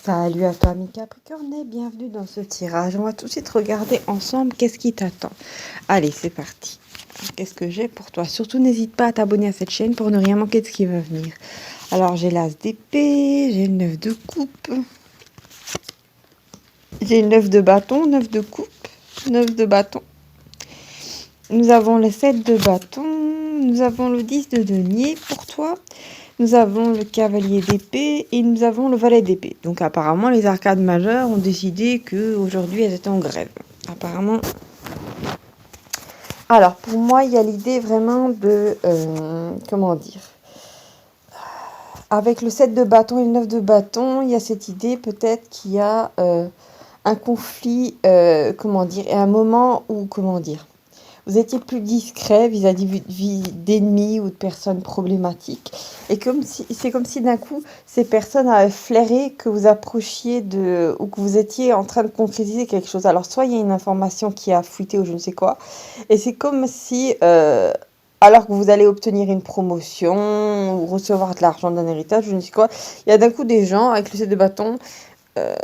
Salut à toi, ami Capricorne, et bienvenue dans ce tirage. On va tout de suite regarder ensemble qu'est-ce qui t'attend. Allez, c'est parti. Qu'est-ce que j'ai pour toi? Surtout, n'hésite pas à t'abonner à cette chaîne pour ne rien manquer de ce qui va venir. Alors, j'ai l'as d'épée, j'ai le 9 de coupe, j'ai le 9 de bâton, 9 de coupe, 9 de bâton. Nous avons le 7 de bâton, nous avons le 10 de denier pour toi. Nous avons le cavalier d'épée et nous avons le valet d'épée. Donc apparemment, les arcades majeures ont décidé qu'aujourd'hui, elles étaient en grève. Apparemment. Alors, pour moi, il y a l'idée vraiment de... comment dire? Avec le 7 de bâton et le 9 de bâton, il y a cette idée peut-être qu'il y a un conflit, comment dire, et un moment où, comment dire, vous étiez plus discret vis-à-vis d'ennemis ou de personnes problématiques. Et c'est comme si d'un coup, ces personnes avaient flairé que vous approchiez ou que vous étiez en train de concrétiser quelque chose. Alors, soit il y a une information qui a fuité ou je ne sais quoi. Et c'est comme si, alors que vous allez obtenir une promotion ou recevoir de l'argent d'un héritage, je ne sais quoi, il y a d'un coup des gens avec le 7 de bâton, euh,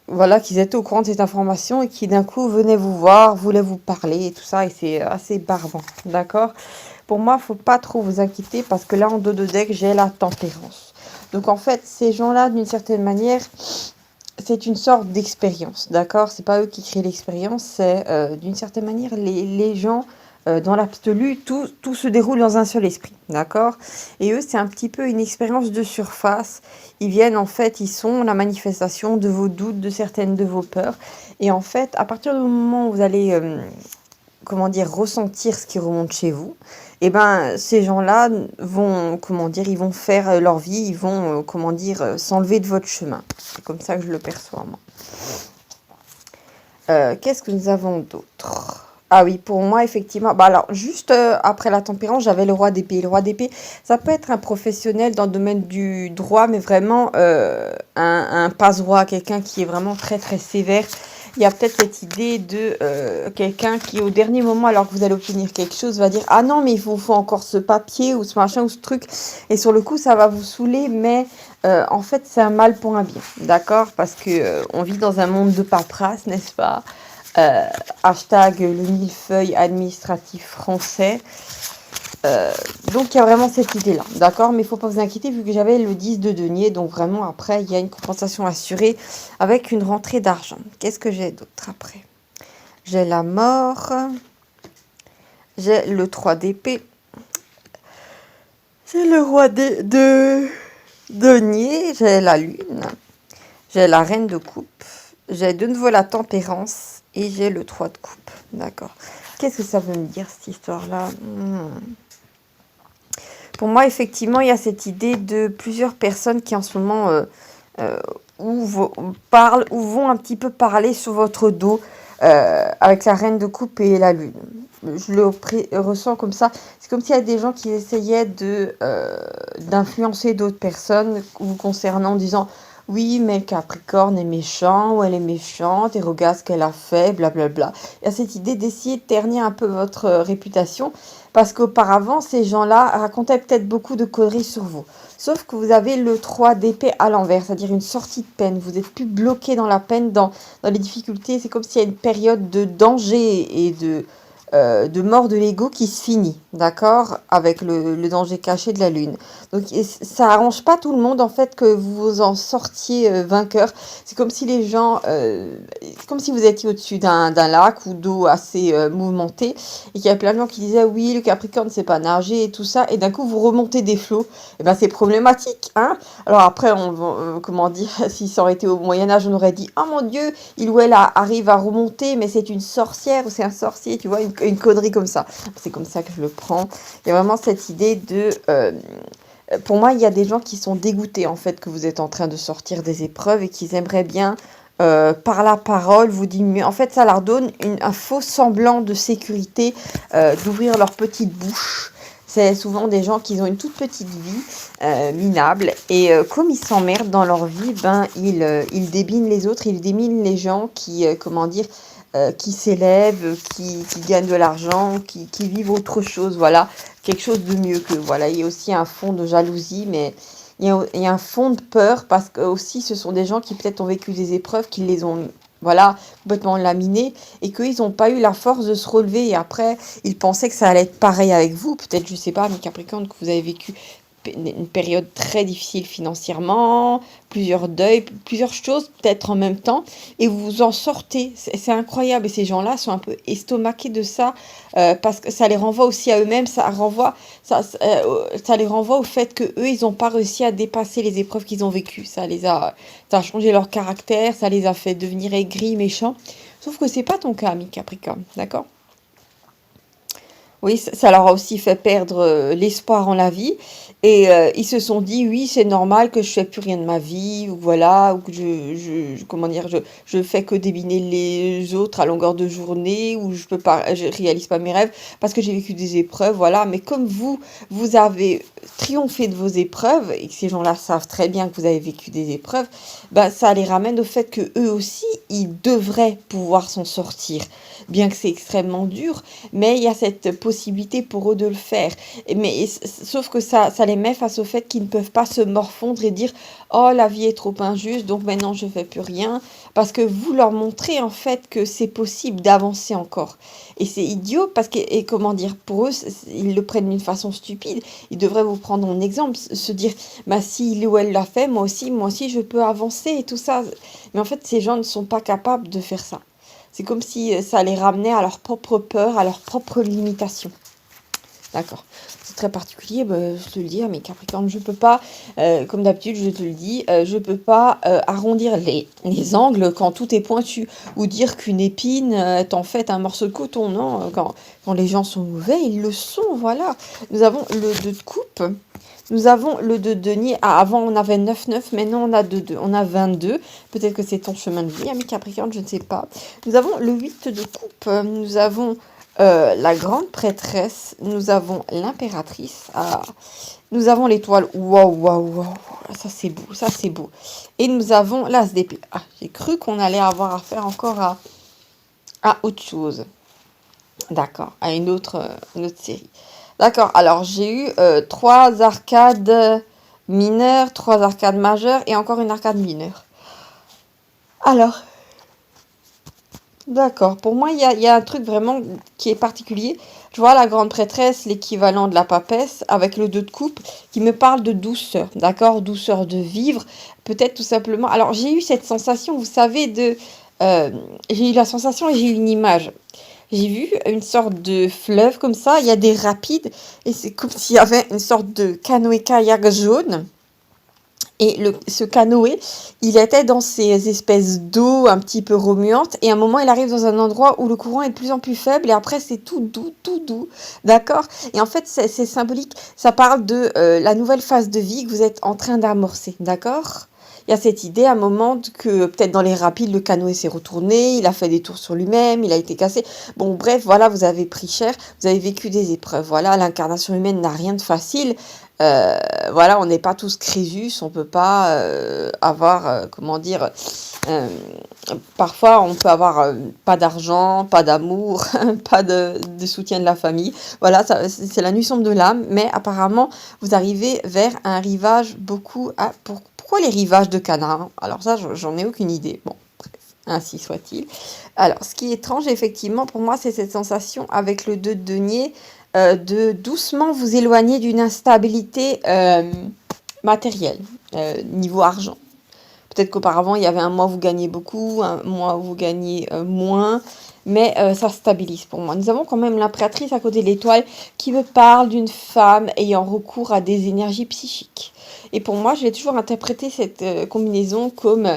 voilà, qu'ils étaient au courant de cette information et qui d'un coup venaient vous voir, voulaient vous parler et tout ça, et c'est assez barbant, d'accord? Pour moi, faut pas trop vous inquiéter parce que là, en dos de deck, j'ai la tempérance. Donc en fait, ces gens-là, d'une certaine manière, c'est une sorte d'expérience, d'accord? C'est pas eux qui créent l'expérience, c'est d'une certaine manière les gens dans l'absolu, tout se déroule dans un seul esprit, d'accord? Et eux, c'est un petit peu une expérience de surface. Ils viennent, en fait, ils sont la manifestation de vos doutes, de certaines de vos peurs. Et en fait, à partir du moment où vous allez, comment dire, ressentir ce qui remonte chez vous, et ben, ces gens-là vont, comment dire, ils vont faire leur vie, ils vont, comment dire, s'enlever de votre chemin. C'est comme ça que je le perçois, moi. Qu'est-ce que nous avons d'autre? Ah oui, pour moi, effectivement. Bah alors, juste après la tempérance, j'avais le roi d'épée. Le roi d'épée, ça peut être un professionnel dans le domaine du droit, mais vraiment un passe-droit, quelqu'un qui est vraiment très très sévère. Il y a peut-être cette idée de quelqu'un qui, au dernier moment, alors que vous allez obtenir quelque chose, va dire ah non, mais il faut encore ce papier ou ce machin ou ce truc. Et sur le coup, ça va vous saouler, mais en fait, c'est un mal pour un bien, d'accord? Parce que on vit dans un monde de paperasse, n'est-ce pas? Hashtag le millefeuille administratif français. Donc il y a vraiment cette idée-là, d'accord? Mais il ne faut pas vous inquiéter vu que j'avais le 10 de denier, donc vraiment après il y a une compensation assurée avec une rentrée d'argent. Qu'est-ce que j'ai d'autre après? J'ai la mort, j'ai le 3 d'épée, j'ai le roi de denier, j'ai la lune, j'ai la reine de coupe, j'ai de nouveau la tempérance et j'ai le 3 de coupe, d'accord? Qu'est-ce que ça veut me dire cette histoire-là? Pour moi, effectivement, il y a cette idée de plusieurs personnes qui en ce moment parlent ou vont un petit peu parler sur votre dos avec la reine de coupe et la lune. Je le ressens comme ça. C'est comme s'il y a des gens qui essayaient d'influencer d'autres personnes vous concernant en disant oui, mais Capricorne est méchant ou elle est méchante et regarde ce qu'elle a fait, blablabla. Il y a cette idée d'essayer de ternir un peu votre réputation parce qu'auparavant, ces gens-là racontaient peut-être beaucoup de conneries sur vous. Sauf que vous avez le 3 d'épée à l'envers, c'est-à-dire une sortie de peine. Vous n'êtes plus bloqué dans la peine, dans les difficultés. C'est comme s'il y a une période de danger et de mort de l'ego qui se finit, d'accord, avec le danger caché de la lune. Donc ça arrange pas tout le monde en fait que vous en sortiez vainqueur. C'est comme si les gens, comme si vous étiez au-dessus d'un lac ou d'eau assez mouvementée et qu'il y a plein de gens qui disaient oui le Capricorne c'est pas nager et tout ça et d'un coup vous remontez des flots. Et ben c'est problématique, hein. Alors après comment dire, si ça aurait été au Moyen Âge on aurait dit oh mon Dieu il ou elle arrive à remonter mais c'est une sorcière ou c'est un sorcier, tu vois, une connerie comme ça. C'est comme ça que je le prends. Il y a vraiment cette idée de pour moi, il y a des gens qui sont dégoûtés en fait que vous êtes en train de sortir des épreuves et qu'ils aimeraient bien, par la parole, vous diminuer. En fait, ça leur donne un faux semblant de sécurité, d'ouvrir leur petite bouche. C'est souvent des gens qui ont une toute petite vie, minable. Et comme ils s'emmerdent dans leur vie, ben, ils débinent les autres, ils déminent les gens qui, comment dire, qui s'élèvent, qui gagnent de l'argent, qui vivent autre chose, voilà, quelque chose de mieux que, voilà, il y a aussi un fond de jalousie, mais il y a un fond de peur parce que aussi ce sont des gens qui peut-être ont vécu des épreuves, qui les ont, voilà, complètement laminées et qu'ils n'ont pas eu la force de se relever. Et après, ils pensaient que ça allait être pareil avec vous. Peut-être, je sais pas, mes Capricornes, que vous avez vécu une période très difficile financièrement, plusieurs deuils, plusieurs choses peut-être en même temps, et vous vous en sortez. C'est incroyable. Et ces gens-là sont un peu estomaqués de ça, parce que ça les renvoie aussi à eux-mêmes, ça les renvoie au fait que eux, ils n'ont pas réussi à dépasser les épreuves qu'ils ont vécues. Ça a changé leur caractère, ça les a fait devenir aigris, méchants. Sauf que c'est pas ton cas, ami Capricorne, d'accord? Oui, ça leur a aussi fait perdre l'espoir en la vie. Et ils se sont dit, oui, c'est normal que je fais plus rien de ma vie, ou voilà, ou que comment dire, je fais que débiner les autres à longueur de journée, ou je peux pas, je réalise pas mes rêves, parce que j'ai vécu des épreuves, voilà. Mais comme vous avez triomphé de vos épreuves, et que ces gens-là savent très bien que vous avez vécu des épreuves, bah, ça les ramène au fait que eux aussi, ils devraient pouvoir s'en sortir. Bien que c'est extrêmement dur, mais il y a cette possibilité pour eux de le faire. Mais sauf que ça les met face au fait qu'ils ne peuvent pas se morfondre et dire oh la vie est trop injuste donc maintenant je fais plus rien, parce que vous leur montrez en fait que c'est possible d'avancer encore. Et c'est idiot parce que, et comment dire, pour eux ils le prennent d'une façon stupide. Ils devraient vous prendre en exemple, se dire bah si il ou elle l'a fait, moi aussi je peux avancer et tout ça. Mais en fait ces gens ne sont pas capables de faire ça. C'est comme si ça les ramenait à leur propre peur, à leur propre limitation. D'accord. C'est très particulier, bah, je te le dis, mes Capricornes, je peux pas, comme d'habitude, je te le dis, je peux pas arrondir les angles quand tout est pointu, ou dire qu'une épine est en fait un morceau de coton, non, quand les gens sont mauvais, ils le sont, voilà. Nous avons le 2 de coupe, nous avons le 2 de denier, ah, avant on avait 9-9, maintenant on a 2-2, on a 22, peut-être que c'est ton chemin de vie, mes Capricornes, je ne sais pas. Nous avons le 8 de coupe, nous avons la grande prêtresse, nous avons l'impératrice, ah, nous avons l'étoile, waouh, waouh, waouh, ça c'est beau, ça c'est beau. Et nous avons l'as d'épée. Ah, j'ai cru qu'on allait avoir affaire encore à autre chose. D'accord, à une autre série. D'accord, alors j'ai eu 3 arcades mineures, 3 arcades majeures et encore une arcade mineure. Alors, d'accord. Pour moi, il y a un truc vraiment qui est particulier. Je vois la grande prêtresse, l'équivalent de la papesse, avec le 2 de coupe, qui me parle de douceur, d'accord? Douceur de vivre, peut-être tout simplement. Alors, j'ai eu cette sensation, vous savez, j'ai eu la sensation et j'ai eu une image. J'ai vu une sorte de fleuve comme ça, il y a des rapides, et c'est comme s'il y avait une sorte de canoë-kayak jaune. Et ce canoë, il était dans ces espèces d'eau un petit peu remuantes. Et à un moment, il arrive dans un endroit où le courant est de plus en plus faible. Et après, c'est tout doux, tout doux. D'accord? Et en fait, c'est symbolique. Ça parle de la nouvelle phase de vie que vous êtes en train d'amorcer. D'accord? Il y a cette idée à un moment que peut-être dans les rapides, le canoë s'est retourné, il a fait des tours sur lui-même, il a été cassé. Bon, bref, voilà, vous avez pris cher, vous avez vécu des épreuves. Voilà, l'incarnation humaine n'a rien de facile. Voilà, on n'est pas tous Crésus, on peut pas avoir, comment dire, euh, parfois on peut avoir pas d'argent, pas d'amour, pas de soutien de la famille. Voilà, c'est la nuit sombre de l'âme, mais apparemment vous arrivez vers un rivage beaucoup à... Pourquoi les rivages de Canaan? Alors ça, j'en ai aucune idée. Bon, bref, ainsi soit-il. Alors, ce qui est étrange, effectivement, pour moi, c'est cette sensation avec le 2 de denier, de doucement vous éloigner d'une instabilité matérielle, niveau argent. Peut-être qu'auparavant, il y avait un mois où vous gagnez beaucoup, un mois où vous gagnez moins, mais ça stabilise pour moi. Nous avons quand même l'impératrice à côté de l'étoile qui me parle d'une femme ayant recours à des énergies psychiques. Et pour moi, je vais toujours interpréter cette combinaison comme,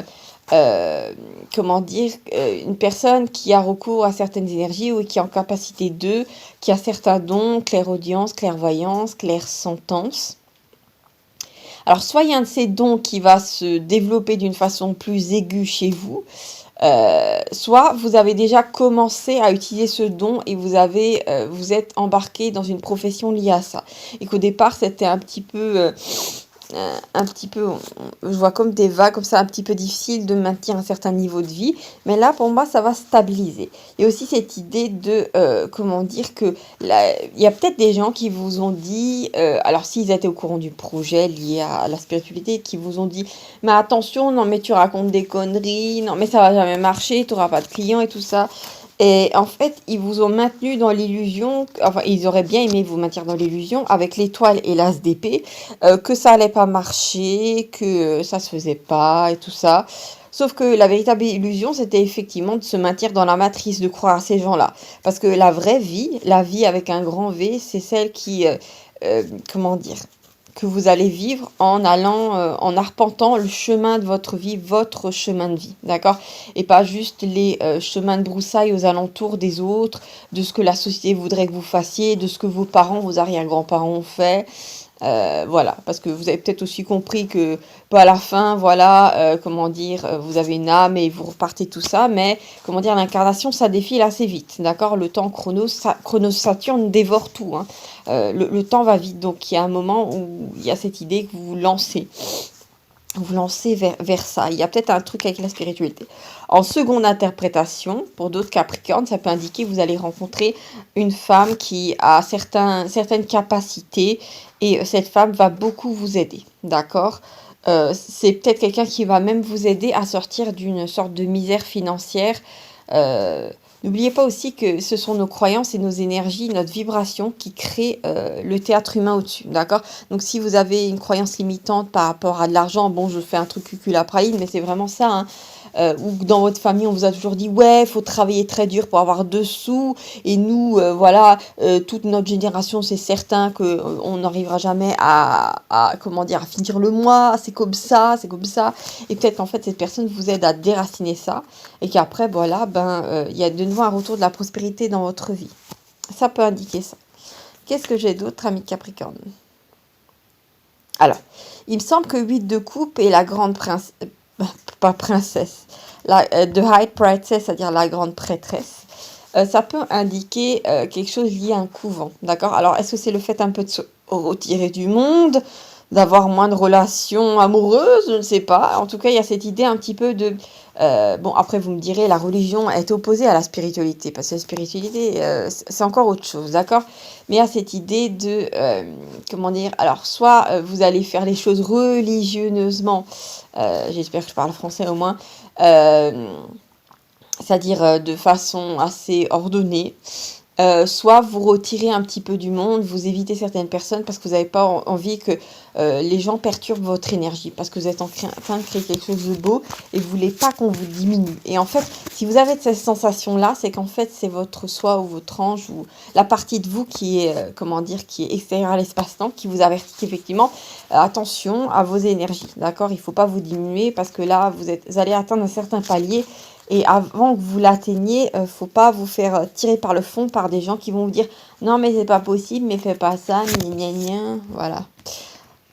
comment dire, une personne qui a recours à certaines énergies ou qui est en capacité d'eux, qui a certains dons, clairaudience, clairvoyance, clairsentence. Alors, soit il y a un de ces dons qui va se développer d'une façon plus aiguë chez vous, soit vous avez déjà commencé à utiliser ce don et vous êtes embarqué dans une profession liée à ça. Et qu'au départ, c'était un petit peu un petit peu, je vois comme des vagues, comme ça, un petit peu difficile de maintenir un certain niveau de vie. Mais là, pour moi, ça va stabiliser. Il y a aussi cette idée de, comment dire, que il y a peut-être des gens qui vous ont dit, alors s'ils étaient au courant du projet lié à la spiritualité, qui vous ont dit, mais attention, non, mais tu racontes des conneries, non, mais ça va jamais marcher, tu n'auras pas de clients et tout ça. Et en fait, ils vous ont maintenu dans l'illusion, enfin, ils auraient bien aimé vous maintenir dans l'illusion avec l'étoile et l'as d'épée, que ça allait pas marcher, que ça se faisait pas et tout ça. Sauf que la véritable illusion, c'était effectivement de se maintenir dans la matrice, de croire à ces gens-là. Parce que la vraie vie, la vie avec un grand V, c'est celle qui, comment dire, que vous allez vivre en allant, en arpentant le chemin de votre vie, votre chemin de vie, d'accord? Et pas juste les chemins de broussailles aux alentours des autres, de ce que la société voudrait que vous fassiez, de ce que vos parents, vos arrière-grands-parents ont fait. Voilà, parce que vous avez peut-être aussi compris que pas à la fin, voilà, comment dire, vous avez une âme et vous repartez tout ça, mais comment dire, l'incarnation, ça défile assez vite, d'accord? Le temps chronos Saturne dévore tout, hein. Le temps va vite, donc il y a un moment où il y a cette idée que vous lancez vers ça. Il y a peut-être un truc avec la spiritualité. En seconde interprétation, pour d'autres Capricornes, ça peut indiquer que vous allez rencontrer une femme qui a certaines capacités et cette femme va beaucoup vous aider, d'accord? C'est peut-être quelqu'un qui va même vous aider à sortir d'une sorte de misère financière. Euh, N'oubliez pas aussi que ce sont nos croyances et nos énergies, notre vibration qui crée le théâtre humain au-dessus, d'accord? Donc si vous avez une croyance limitante par rapport à de l'argent, bon, je fais un truc cuculapraline, mais c'est vraiment ça, hein. Ou dans votre famille, on vous a toujours dit, ouais, faut travailler très dur pour avoir 2 sous. Et nous, voilà, toute notre génération, c'est certain que on n'arrivera jamais comment dire, à finir le mois. C'est comme ça, c'est comme ça. Et peut-être qu'en fait, cette personne vous aide à déraciner ça. Et qu'après, voilà, ben, il y a de nouveau un retour de la prospérité dans votre vie. Ça peut indiquer ça. Qu'est-ce que j'ai d'autre, ami Capricorne? Alors, il me semble que 8 de coupe et la grande princesse, pas princesse, the High Princess, c'est-à-dire la grande prêtresse, ça peut indiquer quelque chose lié à un couvent, d'accord? Alors, est-ce que c'est le fait un peu de se retirer du monde, d'avoir moins de relations amoureuses? Je ne sais pas. En tout cas, il y a cette idée un petit peu de... bon, après, vous me direz, la religion est opposée à la spiritualité, parce que la spiritualité, c'est encore autre chose, d'accord? Mais il y a cette idée de... comment dire? Alors, soit vous allez faire les choses religieusement, j'espère que je parle français au moins, euh, c'est-à-dire de façon assez ordonnée. Soit vous retirez un petit peu du monde, vous évitez certaines personnes parce que vous n'avez pas envie que les gens perturbent votre énergie, parce que vous êtes en train de créer quelque chose de beau et vous voulez pas qu'on vous diminue. Et en fait, si vous avez cette sensation-là, c'est qu'en fait, c'est votre soi ou votre ange ou la partie de vous qui est, comment dire, qui est extérieure à l'espace-temps, qui vous avertit qu'effectivement, attention à vos énergies, d'accord? Il ne faut pas vous diminuer parce que là, vous allez atteindre un certain palier. Et avant que vous l'atteigniez, faut pas vous faire tirer par le fond par des gens qui vont vous dire non mais c'est pas possible, mais fais pas ça, gna gna gna, voilà.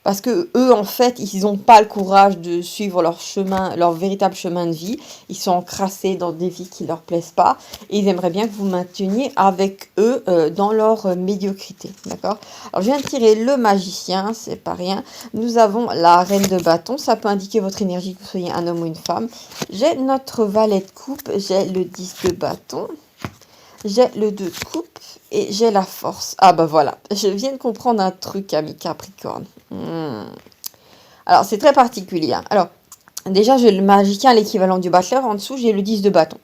Parce que eux, en fait, ils n'ont pas le courage de suivre leur chemin, leur véritable chemin de vie. Ils sont encrassés dans des vies qui leur plaisent pas. Et ils aimeraient bien que vous mainteniez avec eux dans leur médiocrité. D'accord? Alors, je viens de tirer le magicien, c'est pas rien. Nous avons la reine de bâton. Ça peut indiquer votre énergie, que vous soyez un homme ou une femme. J'ai notre valet de coupe. J'ai le 10 de bâton. J'ai le 2 de coupe et j'ai la force. Ah bah voilà, je viens de comprendre un truc, ami Capricorne. Alors, c'est très particulier, hein. Alors, déjà, j'ai le magicien, l'équivalent du bachelor. En dessous, j'ai le 10 de bâton.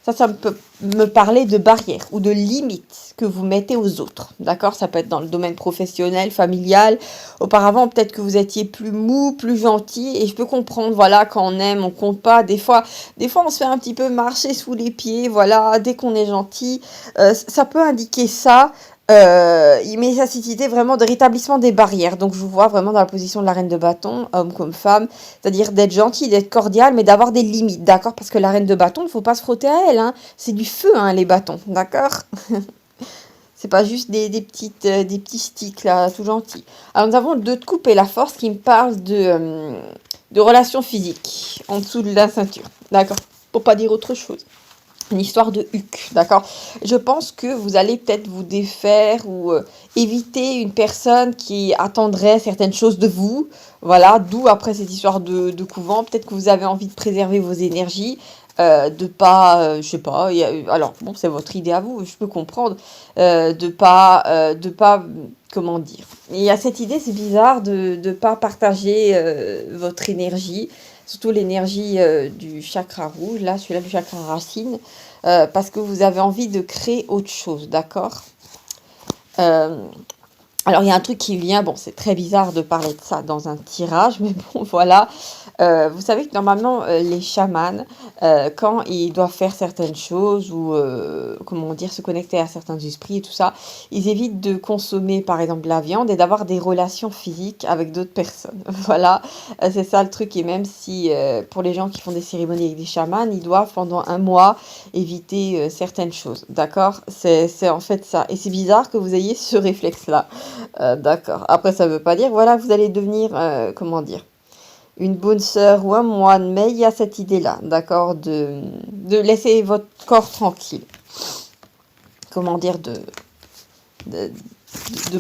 Ça peut me parler de barrières ou de limites que vous mettez aux autres. D'accord? Ça peut être dans le domaine professionnel, familial. Auparavant, peut-être que vous étiez plus mou, plus gentil. Et je peux comprendre, voilà, quand on aime, on compte pas. Des fois, on se fait un petit peu marcher sous les pieds. Voilà, dès qu'on est gentil. Ça peut indiquer ça. Il met sa idée vraiment de rétablissement des barrières. Donc, je vous vois vraiment dans la position de la reine de bâton, homme comme femme. C'est-à-dire d'être gentil, d'être cordial, mais d'avoir des limites, d'accord? Parce que la reine de bâton, il ne faut pas se frotter à elle, hein. C'est du feu, hein, les bâtons, d'accord? C'est pas juste des petits sticks, là, tout gentils. Alors, nous avons le 2 de coupe et la force qui me parle de relations physiques, en dessous de la ceinture, d'accord? Pour pas dire autre chose. une histoire de huc, d'accord? Je pense que vous allez peut-être vous défaire ou éviter une personne qui attendrait certaines choses de vous. Voilà, d'où après cette histoire de couvent. Peut-être que vous avez envie de préserver vos énergies, de pas, je sais pas. Alors bon, c'est votre idée à vous, je peux comprendre, de pas, comment dire. Il y a cette idée, c'est bizarre de pas partager votre énergie, surtout l'énergie du chakra rouge, là, celui-là du chakra racine. Parce que vous avez envie de créer autre chose, d'accord? Euh, alors, il y a un truc qui vient, bon, c'est très bizarre de parler de ça dans un tirage, mais bon, voilà. Vous savez que normalement, les chamans, quand ils doivent faire certaines choses ou, comment dire, se connecter à certains esprits et tout ça, ils évitent de consommer, par exemple, de la viande et d'avoir des relations physiques avec d'autres personnes. Voilà, c'est ça le truc. Et même si, pour les gens qui font des cérémonies avec des chamans, ils doivent, pendant un mois, éviter certaines choses, d'accord? C'est en fait ça. Et c'est bizarre que vous ayez ce réflexe-là. D'accord. Après, ça veut pas dire, voilà, vous allez devenir, comment dire, une bonne sœur ou un moine, mais il y a cette idée-là, d'accord, de laisser votre corps tranquille. Comment dire, de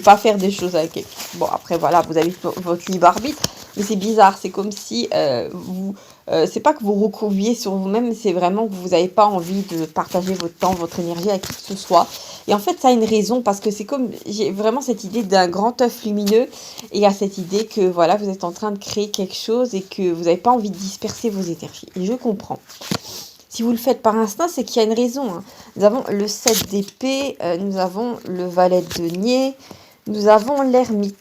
pas faire des choses avec quelqu'un. Bon, après, voilà, vous avez votre libre arbitre, mais c'est bizarre. C'est comme si c'est pas que vous recouvriez sur vous-même, c'est vraiment que vous n'avez pas envie de partager votre temps, votre énergie avec qui que ce soit. Et en fait, ça a une raison, parce que c'est comme, j'ai vraiment cette idée d'un grand œuf lumineux, et il y a cette idée que, voilà, vous êtes en train de créer quelque chose et que vous n'avez pas envie de disperser vos énergies. Et je comprends. Si vous le faites par instinct, c'est qu'il y a une raison, hein. Nous avons le 7 d'épée, nous avons le valet de denier, nous avons l'ermite.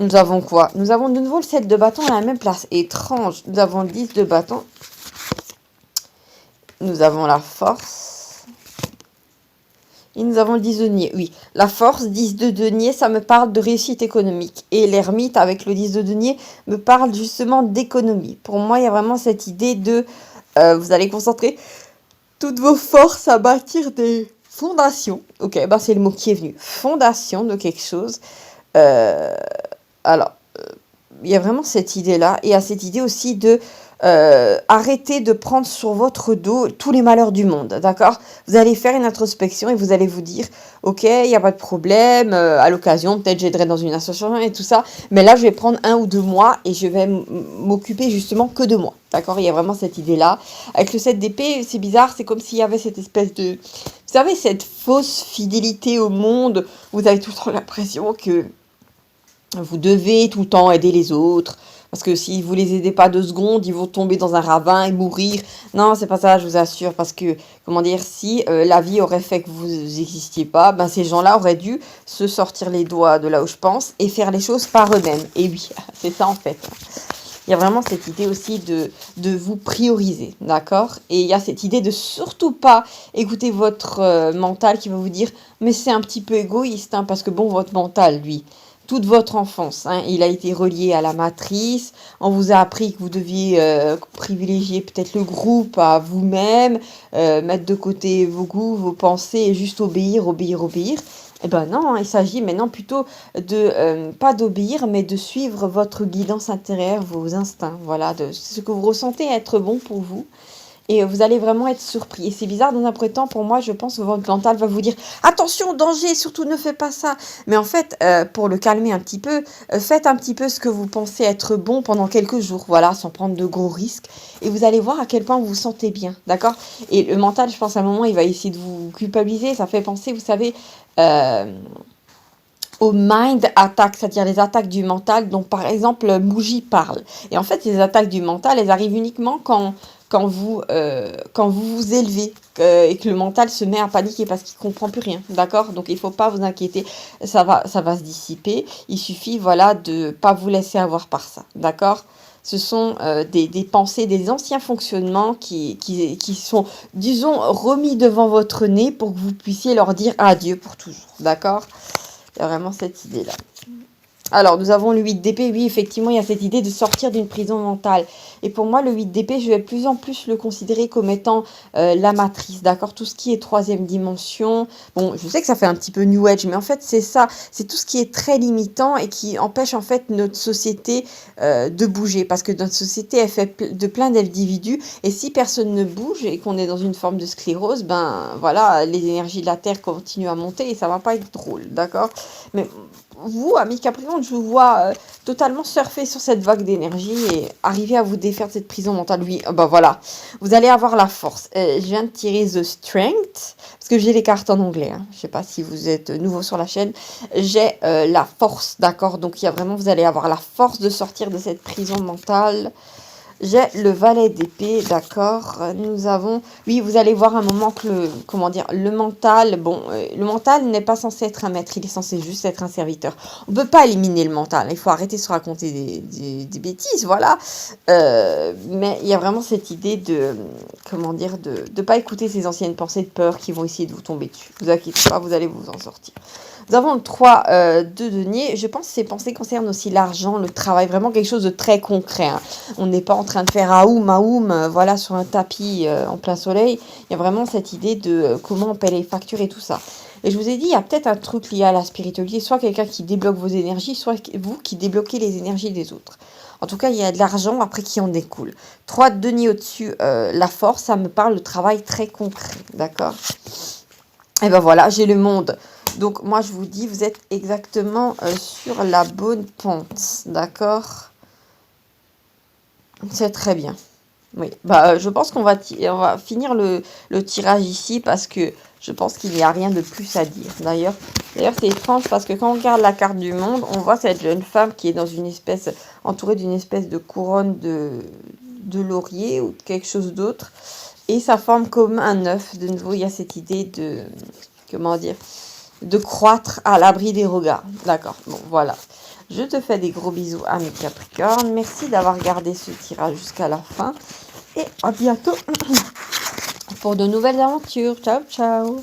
Nous avons quoi? Nous avons de nouveau le 7 de bâton à la même place. Étrange. Nous avons le 10 de bâton. Nous avons la force. Et nous avons le 10 de denier. Oui, la force, 10 de denier, ça me parle de réussite économique. Et l'ermite, avec le 10 de denier, me parle justement d'économie. Pour moi, il y a vraiment cette idée de... vous allez concentrer toutes vos forces à bâtir des fondations. Ok, bah c'est le mot qui est venu. Fondation de quelque chose. Euh, alors, il y a vraiment cette idée-là. Et il y a cette idée aussi de arrêter de prendre sur votre dos tous les malheurs du monde, d'accord? Vous allez faire une introspection et vous allez vous dire, ok, il n'y a pas de problème, à l'occasion, peut-être j'aiderai dans une association et tout ça, mais là, je vais prendre 1 ou 2 mois et je vais m'occuper justement que de moi, d'accord? Il y a vraiment cette idée-là. Avec le 7 d'épée, c'est bizarre, c'est comme s'il y avait cette espèce de... Vous savez, cette fausse fidélité au monde, vous avez tout le temps l'impression que vous devez tout le temps aider les autres. Parce que si vous les aidez pas 2 secondes, ils vont tomber dans un ravin et mourir. Non, c'est pas ça, je vous assure. Parce que, comment dire, si la vie aurait fait que vous n'existiez pas, ben ces gens-là auraient dû se sortir les doigts de là où je pense et faire les choses par eux-mêmes. Et oui, c'est ça en fait. Il y a vraiment cette idée aussi de vous prioriser, d'accord? Et il y a cette idée de surtout pas écouter votre mental qui va vous dire, mais c'est un petit peu égoïste, hein, parce que bon, votre mental, lui, toute votre enfance, hein, il a été relié à la matrice. On vous a appris que vous deviez privilégier peut-être le groupe à vous-même, mettre de côté vos goûts, vos pensées et juste obéir, obéir, obéir. Eh ben non, il s'agit maintenant plutôt de, pas d'obéir, mais de suivre votre guidance intérieure, vos instincts, voilà, de ce que vous ressentez être bon pour vous. Et vous allez vraiment être surpris. Et c'est bizarre, dans un premier temps, pour moi, je pense que votre mental va vous dire attention, danger, surtout ne fais pas ça. Mais en fait, pour le calmer un petit peu, faites un petit peu ce que vous pensez être bon pendant quelques jours, voilà, sans prendre de gros risques. Et vous allez voir à quel point vous vous sentez bien, d'accord? Et le mental, je pense à un moment, il va essayer de vous culpabiliser. Ça fait penser, vous savez, aux mind attacks, c'est-à-dire les attaques du mental dont par exemple Bougie parle. Et en fait, ces attaques du mental, elles arrivent uniquement quand vous vous élevez et que le mental se met à paniquer parce qu'il comprend plus rien, d'accord? Donc il faut pas vous inquiéter, ça va se dissiper. Il suffit, voilà, de pas vous laisser avoir par ça, d'accord? Ce sont des pensées, des anciens fonctionnements qui sont, disons, remis devant votre nez pour que vous puissiez leur dire adieu pour toujours, d'accord? Il y a vraiment cette idée-là. Alors, nous avons le 8 d'épée. Oui, effectivement, il y a cette idée de sortir d'une prison mentale. Et pour moi, le 8 d'épée, je vais de plus en plus le considérer comme étant la matrice, d'accord? Tout ce qui est troisième dimension. Bon, je sais que ça fait un petit peu New Age, mais en fait, c'est ça. C'est tout ce qui est très limitant et qui empêche en fait notre société de bouger. Parce que notre société est faite de plein d'individus. Et si personne ne bouge et qu'on est dans une forme de sclérose, ben voilà, les énergies de la Terre continuent à monter et ça va pas être drôle, d'accord? Mais vous, amis Capricorne, je vous vois totalement surfer sur cette vague d'énergie et arriver à vous défaire de cette prison mentale. Oui, bah voilà, vous allez avoir la force. Je viens de tirer The Strength, parce que j'ai les cartes en anglais. Hein. Je sais pas si vous êtes nouveau sur la chaîne. J'ai la force, d'accord? Donc il y a vraiment, vous allez avoir la force de sortir de cette prison mentale. J'ai le valet d'épée, d'accord. Nous avons... Oui, vous allez voir un moment que le... Comment dire? Le mental... Bon, le mental n'est pas censé être un maître. Il est censé juste être un serviteur. On ne peut pas éliminer le mental. Il faut arrêter de se raconter des bêtises, voilà. Mais il y a vraiment cette idée de... Comment dire? De ne pas écouter ces anciennes pensées de peur qui vont essayer de vous tomber dessus. Ne vous inquiétez pas, vous allez vous en sortir. Nous avons le 3 de denier. Je pense que ces pensées concernent aussi l'argent, le travail, vraiment quelque chose de très concret. Hein. On n'est pas en train de faire aoum, voilà, sur un tapis en plein soleil. Il y a vraiment cette idée de comment on paie les factures et tout ça. Et je vous ai dit, il y a peut-être un truc lié à la spiritualité, soit quelqu'un qui débloque vos énergies, soit vous qui débloquez les énergies des autres. En tout cas, il y a de l'argent après qui en découle. 3 de denier au-dessus, la force, ça me parle de travail très concret, d'accord? Et ben voilà, j'ai le monde. Donc moi je vous dis, vous êtes exactement sur la bonne pente, d'accord? C'est très bien. Oui, bah je pense qu'on va, on va finir le tirage ici parce que je pense qu'il n'y a rien de plus à dire. D'ailleurs, c'est étrange parce que quand on regarde la carte du monde, on voit cette jeune femme qui est dans une espèce, entourée d'une espèce de couronne de laurier ou de quelque chose d'autre. Et ça forme comme un œuf. De nouveau, il y a cette idée de, comment dire, de croître à l'abri des regards. D'accord, bon, voilà. Je te fais des gros bisous, amis Capricorne. Merci d'avoir regardé ce tirage jusqu'à la fin. Et à bientôt pour de nouvelles aventures. Ciao, ciao.